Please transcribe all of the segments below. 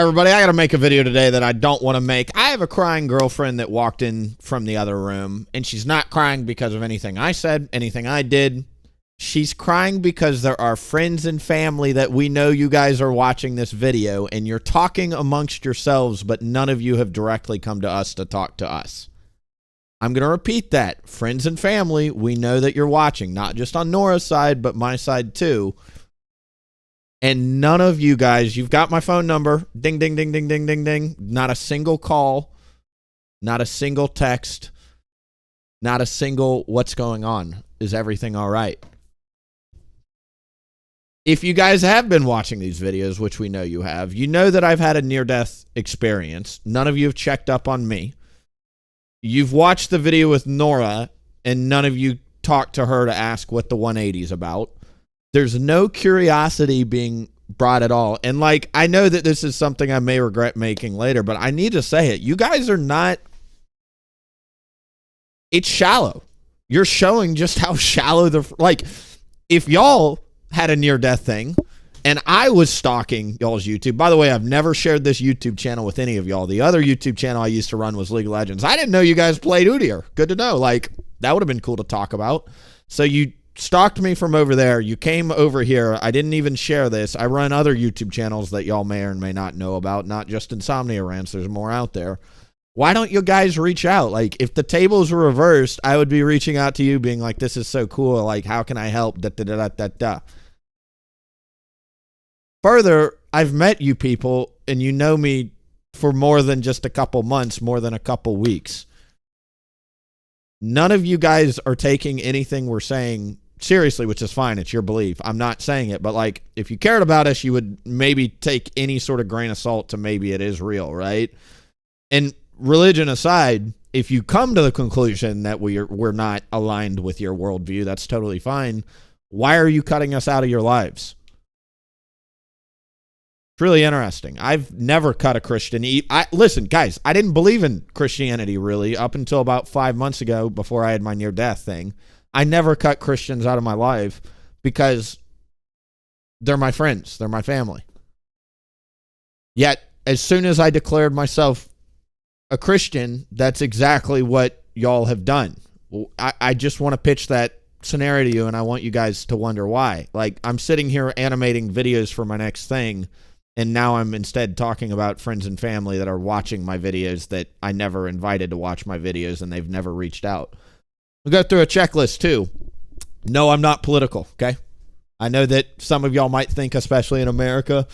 everybody, I gotta make a video today that I don't want to make. I have a crying girlfriend that walked in from the other room, and she's not crying because of anything I said, anything I did. She's crying because there are friends and family that we know you guys are watching this video, and you're talking amongst yourselves, but none of you have directly come to us to talk to us. I'm going to repeat that. Friends and family, we know that you're watching, not just on Nora's side, but my side too. And none of you guys, you've got my phone number. Ding, ding, ding, ding, ding, ding, ding. Not a single call. Not a single text. Not a single what's going on. Is everything all right? If you guys have been watching these videos, which we know you have, you know that I've had a near-death experience. None of you have checked up on me. You've watched the video with Nora, and none of you talked to her to ask what the 180 is about. There's no curiosity being brought at all. And, like, I know that this is something I may regret making later, but I need to say it. You guys are not... It's shallow. You're showing just how shallow the... Like, if y'all had a near-death thing, and I was stalking y'all's YouTube... By the way, I've never shared this YouTube channel with any of y'all. The other YouTube channel I used to run was League of Legends. I didn't know you guys played Udyr. Good to know. Like, that would have been cool to talk about. So you... stalked me from over there. You came over here. I didn't even share this. I run other YouTube channels that y'all may or may not know about, not just Insomnia Rants. There's more out there. Why don't you guys reach out? Like, if the tables were reversed, I would be reaching out to you being like, this is so cool. Like, how can I help? Da, da, da, da, da, da. Further, I've met you people, and you know me for more than just a couple months, more than a couple weeks. None of you guys are taking anything we're saying seriously, which is fine. It's your belief. I'm not saying it, but like, if you cared about us, you would maybe take any sort of grain of salt to maybe it is real, right? And religion aside, if you come to the conclusion that we're not aligned with your worldview, that's totally fine. Why are you cutting us out of your lives? It's really interesting. I've never cut a Christian. Listen, guys, I didn't believe in Christianity really up until about 5 months ago before I had my near-death thing. I never cut Christians out of my life because they're my friends. They're my family. Yet, as soon as I declared myself a Christian, that's exactly what y'all have done. I just want to pitch that scenario to you, and I want you guys to wonder why. Like, I'm sitting here animating videos for my next thing, and now I'm instead talking about friends and family that are watching my videos that I never invited to watch my videos, and they've never reached out. We'll go through a checklist, too. No, I'm not political, okay? I know that some of y'all might think, especially in America,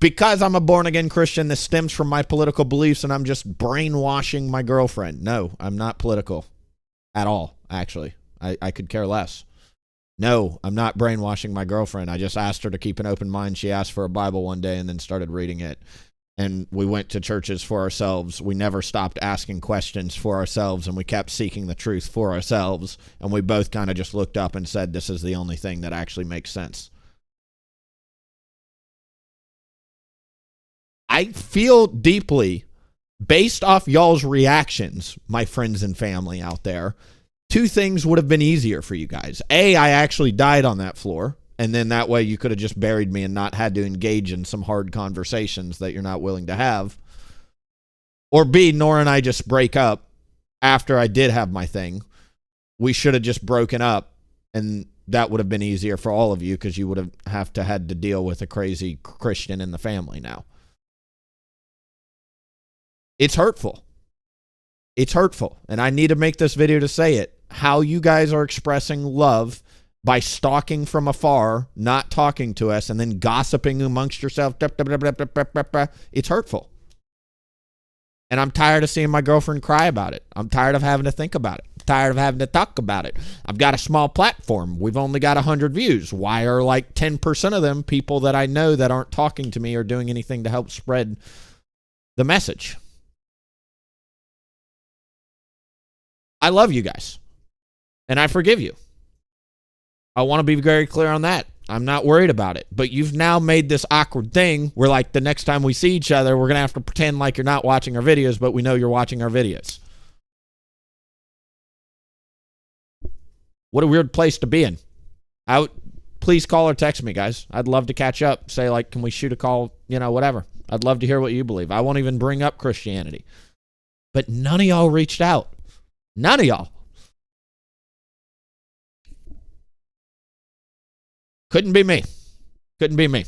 because I'm a born-again Christian, this stems from my political beliefs, and I'm just brainwashing my girlfriend. No, I'm not political at all, actually. I could care less. No, I'm not brainwashing my girlfriend. I just asked her to keep an open mind. She asked for a Bible one day and then started reading it. And we went to churches for ourselves. We never stopped asking questions for ourselves, and we kept seeking the truth for ourselves. And we both kind of just looked up and said, this is the only thing that actually makes sense. I feel deeply, based off y'all's reactions, my friends and family out there, two things would have been easier for you guys. A, I actually died on that floor. And then that way you could have just buried me and not had to engage in some hard conversations that you're not willing to have. Or B, Nora and I just break up after I did have my thing. We should have just broken up, and that would have been easier for all of you because you would have had to deal with a crazy Christian in the family now. It's hurtful. It's hurtful. And I need to make this video to say it. How you guys are expressing love by stalking from afar, not talking to us, and then gossiping amongst yourself. It's hurtful. And I'm tired of seeing my girlfriend cry about it. I'm tired of having to think about it. I'm tired of having to talk about it. I've got a small platform. We've only got 100 views. Why are like 10% of them people that I know that aren't talking to me or doing anything to help spread the message? I love you guys. And I forgive you. I want to be very clear on that. I'm not worried about it. But you've now made this awkward thing where, like, the next time we see each other, we're going to have to pretend like you're not watching our videos, but we know you're watching our videos. What a weird place to be in. please call or text me, guys. I'd love to catch up. Say, like, can we shoot a call? Whatever. I'd love to hear what you believe. I won't even bring up Christianity. But none of y'all reached out. None of y'all. Couldn't be me. Couldn't be me.